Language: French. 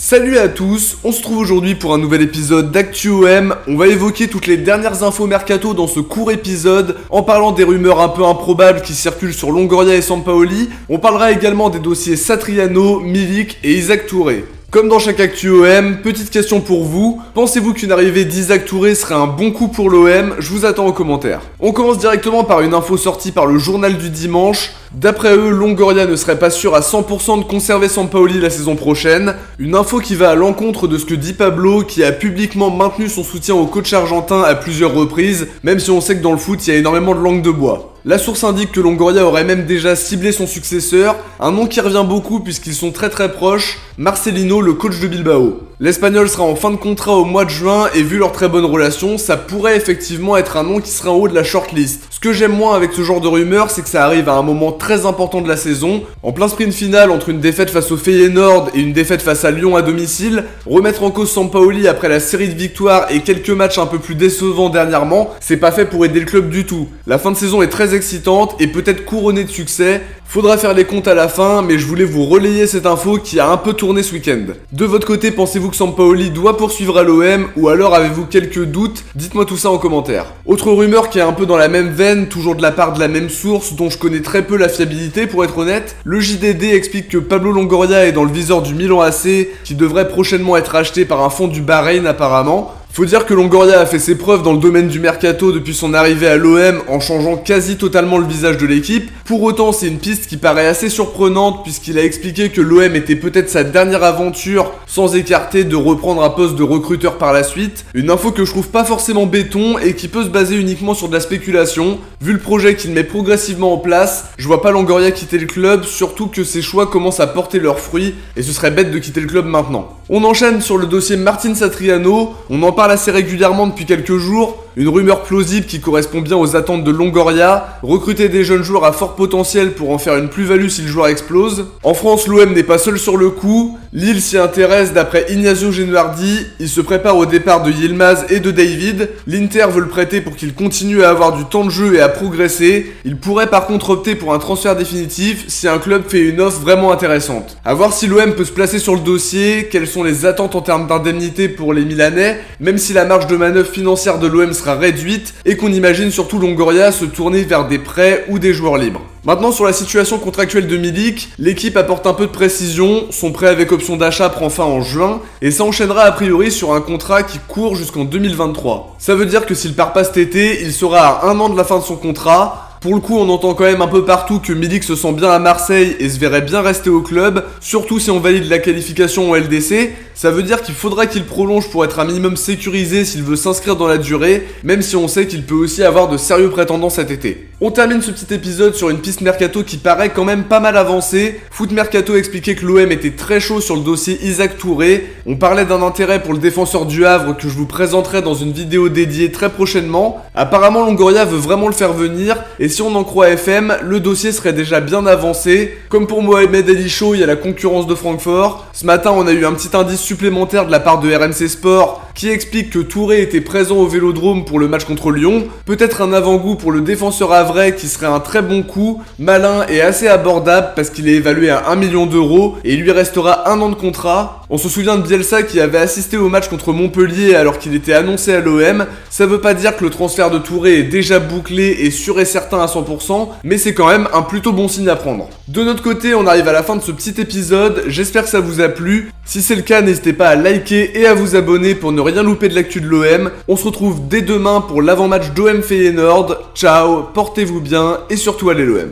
Salut à tous, on se trouve aujourd'hui pour un nouvel épisode d'ActuOM. On va évoquer toutes les dernières infos mercato dans ce court épisode, en parlant des rumeurs un peu improbables qui circulent sur Longoria et Sampaoli. On parlera également des dossiers Satriano, Milik et Isaac Touré. Comme dans chaque ActuOM, petite question pour vous, pensez-vous qu'une arrivée d'Isaac Touré serait un bon coup pour l'OM? Je vous attends en commentaire. On commence directement par une info sortie par le journal du dimanche. D'après eux, Longoria ne serait pas sûr à 100% de conserver Sampaoli la saison prochaine. Une info qui va à l'encontre de ce que dit Pablo, qui a publiquement maintenu son soutien au coach argentin à plusieurs reprises, même si on sait que dans le foot, il y a énormément de langue de bois. La source indique que Longoria aurait même déjà ciblé son successeur, un nom qui revient beaucoup puisqu'ils sont très proches, Marcelino, le coach de Bilbao. L'Espagnol sera en fin de contrat au mois de juin et vu leur très bonne relation, ça pourrait effectivement être un nom qui serait en haut de la shortlist. Ce que j'aime moins avec ce genre de rumeurs, c'est que ça arrive à un moment très important de la saison, en plein sprint final entre une défaite face au Feyenoord et une défaite face à Lyon à domicile, remettre en cause Sampaoli après la série de victoires et quelques matchs un peu plus décevants dernièrement, c'est pas fait pour aider le club du tout. La fin de saison est très excitante et peut-être couronnée de succès. Faudra faire les comptes à la fin, mais je voulais vous relayer cette info qui a un peu tourné ce week-end. De votre côté, pensez-vous que Sampaoli doit poursuivre à l'OM ou alors avez-vous quelques doutes? Dites-moi tout ça en commentaire. Autre rumeur qui est un peu dans la même veine, toujours de la part de la même source dont je connais très peu la fiabilité pour être honnête, le JDD explique que Pablo Longoria est dans le viseur du Milan AC, qui devrait prochainement être acheté par un fonds du Bahreïn apparemment. Faut dire que Longoria a fait ses preuves dans le domaine du mercato depuis son arrivée à l'OM en changeant quasi totalement le visage de l'équipe. Pour autant, c'est une piste qui paraît assez surprenante puisqu'il a expliqué que l'OM était peut-être sa dernière aventure sans écarter de reprendre un poste de recruteur par la suite. Une info que je trouve pas forcément béton et qui peut se baser uniquement sur de la spéculation. Vu le projet qu'il met progressivement en place, je vois pas Longoria quitter le club, surtout que ses choix commencent à porter leurs fruits et ce serait bête de quitter le club maintenant. On enchaîne sur le dossier Martin Satriano, on en parle assez régulièrement depuis quelques jours, une rumeur plausible qui correspond bien aux attentes de Longoria, recruter des jeunes joueurs à fort potentiel pour en faire une plus-value si le joueur explose. En France, l'OM n'est pas seul sur le coup, Lille s'y intéresse d'après Ignazio Genuardi, il se prépare au départ de Yilmaz et de David, l'Inter veut le prêter pour qu'il continue à avoir du temps de jeu et à progresser, il pourrait par contre opter pour un transfert définitif si un club fait une offre vraiment intéressante. A voir si l'OM peut se placer sur le dossier, quelles sont les attentes en termes d'indemnité pour les Milanais, même si la marge de manœuvre financière de l'OM sera réduite et qu'on imagine surtout Longoria se tourner vers des prêts ou des joueurs libres. Maintenant sur la situation contractuelle de Milik, l'équipe apporte un peu de précision, son prêt avec option d'achat prend fin en juin et ça enchaînera a priori sur un contrat qui court jusqu'en 2023. Ça veut dire que s'il part pas cet été, il sera à 1 an de la fin de son contrat. Pour le coup, on entend quand même un peu partout que Milik se sent bien à Marseille et se verrait bien rester au club, surtout si on valide la qualification en LDC. Ça veut dire qu'il faudra qu'il prolonge pour être un minimum sécurisé s'il veut s'inscrire dans la durée, même si on sait qu'il peut aussi avoir de sérieux prétendants cet été. On termine ce petit épisode sur une piste mercato qui paraît quand même pas mal avancée. Foot Mercato expliquait que l'OM était très chaud sur le dossier Isaac Touré. On parlait d'un intérêt pour le défenseur du Havre que je vous présenterai dans une vidéo dédiée très prochainement. Apparemment, Longoria veut vraiment le faire venir et si on en croit FM, le dossier serait déjà bien avancé. Comme pour Mohamed Ali Chaud, il y a la concurrence de Francfort. Ce matin, on a eu un petit indice supplémentaire de la part de RMC Sport qui explique que Touré était présent au Vélodrome pour le match contre Lyon. Peut-être un avant-goût pour le défenseur havrais qui serait un très bon coup, malin et assez abordable parce qu'il est évalué à 1 million d'euros et il lui restera 1 an de contrat. On se souvient de Bielsa qui avait assisté au match contre Montpellier alors qu'il était annoncé à l'OM. Ça veut pas dire que le transfert de Touré est déjà bouclé et sûr et certain à 100%, mais c'est quand même un plutôt bon signe à prendre. De notre côté, on arrive à la fin de ce petit épisode, j'espère que ça vous a plu. Si c'est le cas, n'hésitez pas à liker et à vous abonner pour ne rien louper de l'actu de l'OM. On se retrouve dès demain pour l'avant-match d'OM Feyenoord. Ciao, portez-vous bien et surtout allez l'OM.